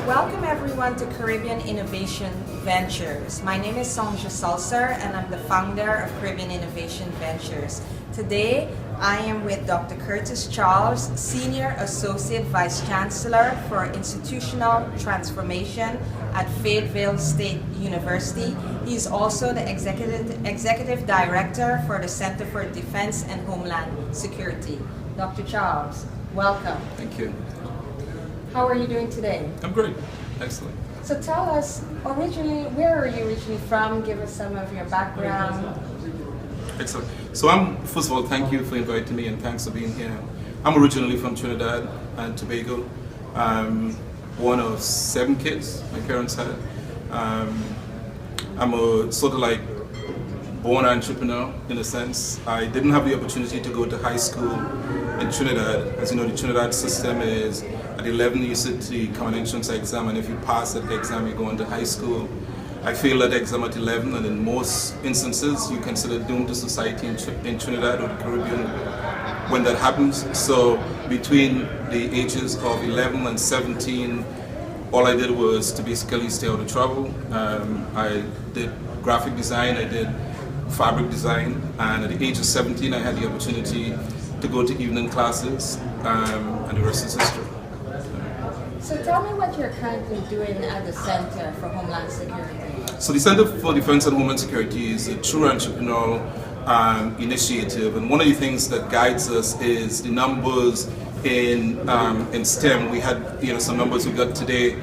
Welcome everyone to Caribbean Innovation Ventures. My name is Sonja Salser and I'm the founder of Caribbean Innovation Ventures. Today I am with Dr. Curtis Charles, Senior Associate Vice Chancellor for Institutional Transformation at Fayetteville State University. He's also the Executive Director for the Center for Defense and Homeland Security. Dr. Charles, welcome. Thank you. How are you doing today? I'm great. Excellent. So tell us, where are you originally from? Give us some of your background. Excellent. So first of all, thank you for inviting me and thanks for being here. I'm originally from Trinidad and Tobago. I'm one of 7 kids my parents had. I'm a sort of like born entrepreneur in a sense. I didn't have the opportunity to go to high school in Trinidad. As you know, the Trinidad system is at 11 you sit the common entrance exam, and if you pass that exam you go on to high school. I failed that exam at 11, and in most instances you consider doomed to society in Trinidad or the Caribbean when that happens. So between the ages of 11 and 17, all I did was to basically stay out of trouble. I did graphic design, I did fabric design, and at the age of 17 I had the opportunity to go to evening classes, and the rest is history. So tell me what you're currently doing at the Center for Homeland Security. So the Center for Defense and Homeland Security is a true entrepreneurial initiative, and one of the things that guides us is the numbers in STEM. We had some numbers we got today.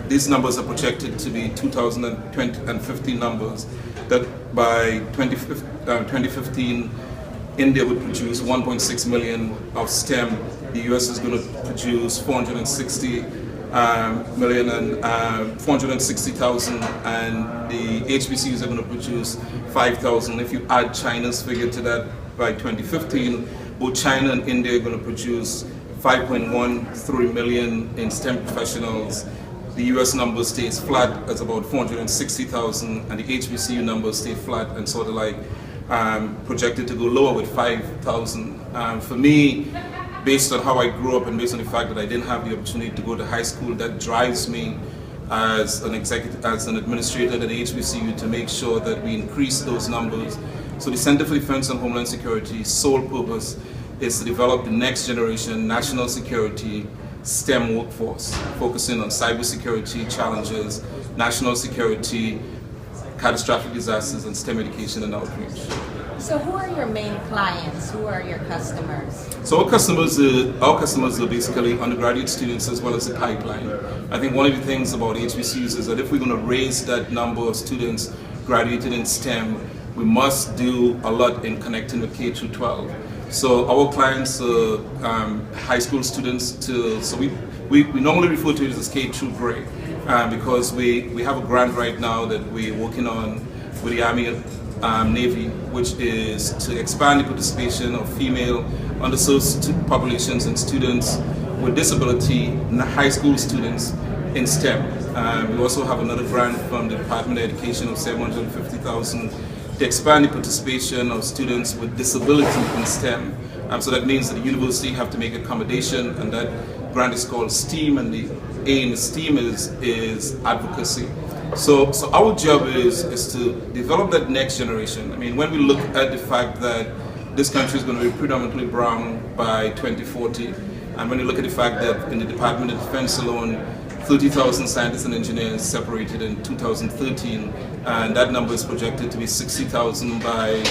These numbers are projected to be 2015 numbers, that by 2015 India would produce 1.6 million of STEM. The US is going to produce 460 million and 460,000, and the HBCUs are going to produce 5,000. If you add China's figure to that, by 2015, both China and India are going to produce 5.13 million in STEM professionals. The US number stays flat at about 460,000, and the HBCU number stays flat and sort of like projected to go lower with 5,000. For me, based on how I grew up and based on the fact that I didn't have the opportunity to go to high school, that drives me as an administrator at the HBCU to make sure that we increase those numbers. So the Center for Defense and Homeland Security's sole purpose is to develop the next generation national security STEM workforce, focusing on cybersecurity challenges, national security, catastrophic disasters, and STEM education and outreach. So who are your main clients? Who are your customers? So our customers are basically undergraduate students as well as the pipeline. I think one of the things about HBCUs is that if we're going to raise that number of students graduated in STEM, we must do a lot in connecting with K through 12. So our clients are high school students so we normally refer to it as K through grade, because we have a grant right now that we're working on with the Army and Navy, which is to expand the participation of female underserved populations and students with disability, high school students in STEM. We also have another grant from the Department of Education of $750,000 to expand the participation of students with disability in STEM. So that means that the university have to make accommodation, and that grant is called STEAM, and the aim of STEAM is advocacy. So our job is to develop that next generation. I mean, when we look at the fact that this country is going to be predominantly brown by 2040, and when you look at the fact that in the Department of Defense alone, 30,000 scientists and engineers separated in 2013, and that number is projected to be 60,000 by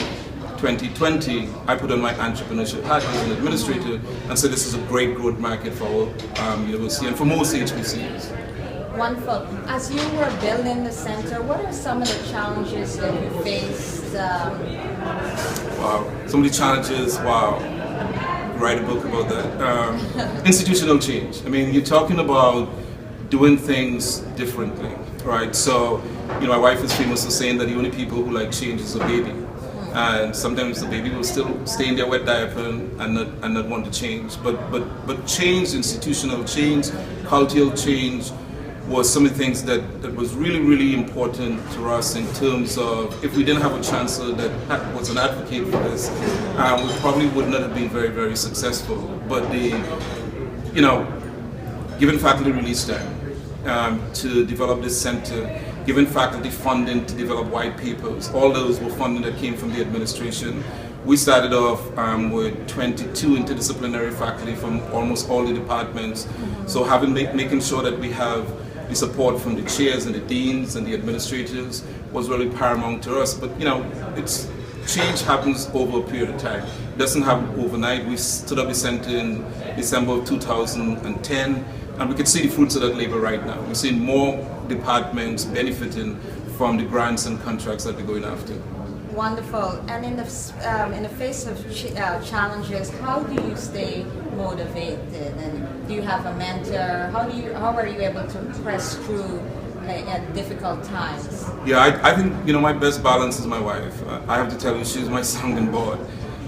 2020. I put on my entrepreneurship hat as an administrator and said this is a great growth market for our university and for most HBCUs. Wonderful. As you were building the center, what are some of the challenges that you faced? Wow, some of the challenges, wow. Write a book about that. Institutional change. I mean, you're talking about doing things differently, right? So, my wife is famous for saying that the only people who like change is a baby. And sometimes the baby will still stay in their wet diaper and not want to change. But change, institutional change, cultural change, was some of the things that was really, really important to us in terms of if we didn't have a chancellor that was an advocate for this, we probably would not have been very, very successful. But given faculty release time, to develop this center, giving faculty funding to develop white papers. All those were funding that came from the administration. We started off with 22 interdisciplinary faculty from almost all the departments. So making sure that we have the support from the chairs and the deans and the administrators was really paramount to us. But change happens over a period of time. It doesn't happen overnight. We stood up the center in December of 2010, and we can see the fruits of that labor right now. We're seeing more departments benefiting from the grants and contracts that we're going after. Wonderful. And in the face of challenges, how do you stay motivated? And do you have a mentor? How are you able to press through at difficult times? Yeah, I think my best balance is my wife. I have to tell you, she's my sounding board.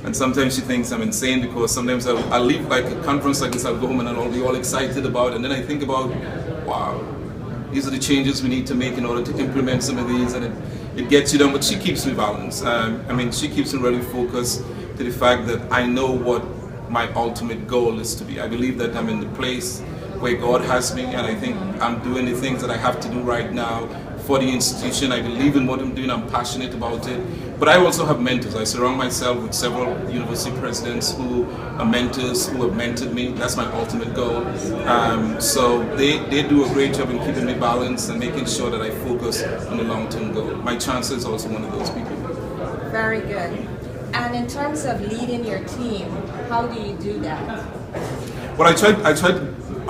And sometimes she thinks I'm insane because sometimes I'll leave like a conference like this, I'll go home and I'll be all excited about it. And then I think about, wow, these are the changes we need to make in order to implement some of these, and it gets you down. But she keeps me balanced. She keeps me really focused to the fact that I know what my ultimate goal is to be. I believe that I'm in the place where God has me, and I think I'm doing the things that I have to do right now for the institution. I believe in what I'm doing, I'm passionate about it. But I also have mentors. I surround myself with several university presidents who are mentors, who have mentored me. That's my ultimate goal. So they do a great job in keeping me balanced and making sure that I focus on the long-term goal. My chancellor is also one of those people. Very good. And in terms of leading your team, how do you do that? Well,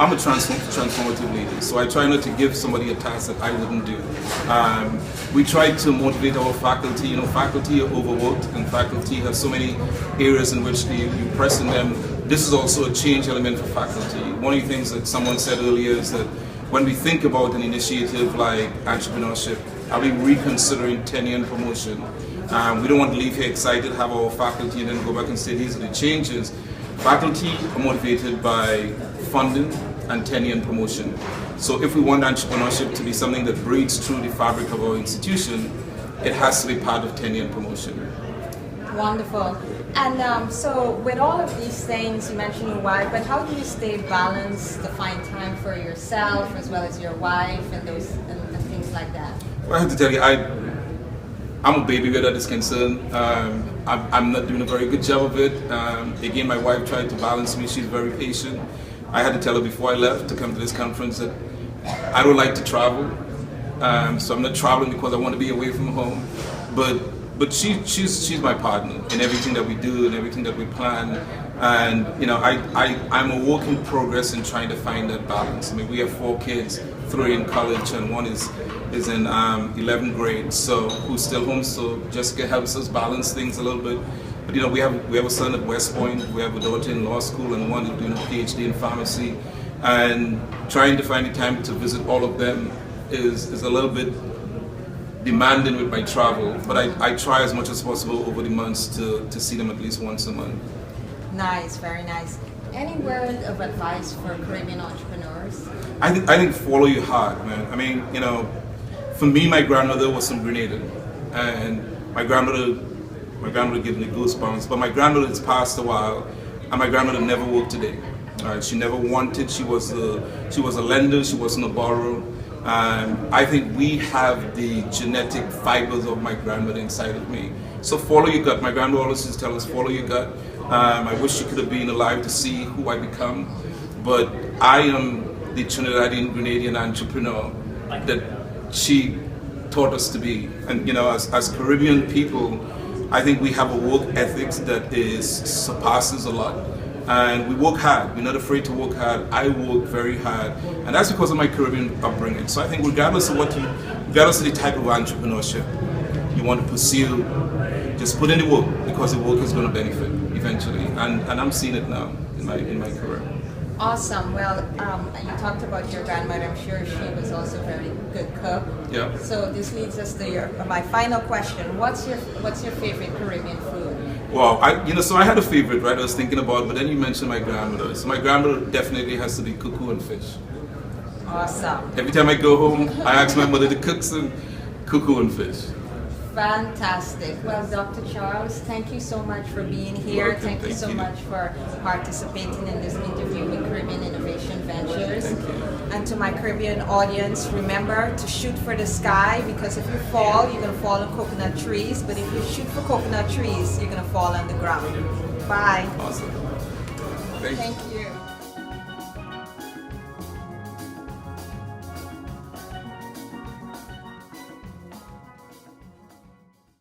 I'm a transformative leader, so I try not to give somebody a task that I wouldn't do. We try to motivate our faculty. Faculty are overworked, and faculty have so many areas in which you press in them. This is also a change element for faculty. One of the things that someone said earlier is that when we think about an initiative like entrepreneurship, are we reconsidering tenure and promotion? We don't want to leave here excited, have our faculty, and then go back and say these are the changes. Faculty are motivated by funding and tenure and promotion. So if we want entrepreneurship to be something that breathes through the fabric of our institution, it has to be part of tenure and promotion. Wonderful. And so with all of these things, you mentioned your wife, but how do you stay balanced to find time for yourself as well as your wife and those and things like that? Well, I have to tell you, I'm a baby where that is concerned. I'm not doing a very good job of it. Again, my wife tried to balance me. She's very patient. I had to tell her before I left to come to this conference that I don't like to travel. So I'm not traveling because I want to be away from home. But she's my partner in everything that we do and everything that we plan. And I'm a work in progress in trying to find that balance. We have 4 kids, 3 in college and 1 is in 11th grade, so who's still home. So Jessica helps us balance things a little bit. But we have a son at West Point, we have a daughter in law school, and 1 is doing a PhD in pharmacy. And trying to find the time to visit all of them is a little bit demanding with my travel. But I try as much as possible over the months to see them at least once a month. Nice, very nice. Any word of advice for Caribbean entrepreneurs? I think follow your heart, man. For me, my grandmother was from Grenada, and my grandmother gives me goosebumps. But my grandmother has passed a while, and my grandmother never worked a day. She never wanted. She was a lender. She wasn't a borrower. I think we have the genetic fibers of my grandmother inside of me. So follow your gut. My grandmother always used to tell us, follow your gut. I wish she could have been alive to see who I become, but I am the Trinidadian Grenadian entrepreneur that she taught us to be. And as Caribbean people, I think we have a work ethics that surpasses a lot. And we work hard. We're not afraid to work hard. I work very hard, and that's because of my Caribbean upbringing. So I think regardless of the type of entrepreneurship you want to pursue, just put in the work, because the work is going to benefit eventually. And I'm seeing it now in my career. Awesome. Well, you talked about your grandmother. I'm sure she was also a very good cook. Yeah. So this leads us to my final question. What's your favorite Caribbean food? Well, so I had a favorite, right? I was thinking about, but then you mentioned my grandmother. So my grandmother definitely has to be cuckoo and fish. Awesome. Every time I go home, I ask my mother to cook some cuckoo and fish. Fantastic. Well, Dr. Charles, thank you so much for being here. Welcome. Thank you so much for participating in this interview with Caribbean Innovation Ventures. Thank you. And to my Caribbean audience, remember to shoot for the sky, because if you fall, you're going to fall on coconut trees. But if you shoot for coconut trees, you're going to fall on the ground. Bye. Awesome. Thank you. Thank you.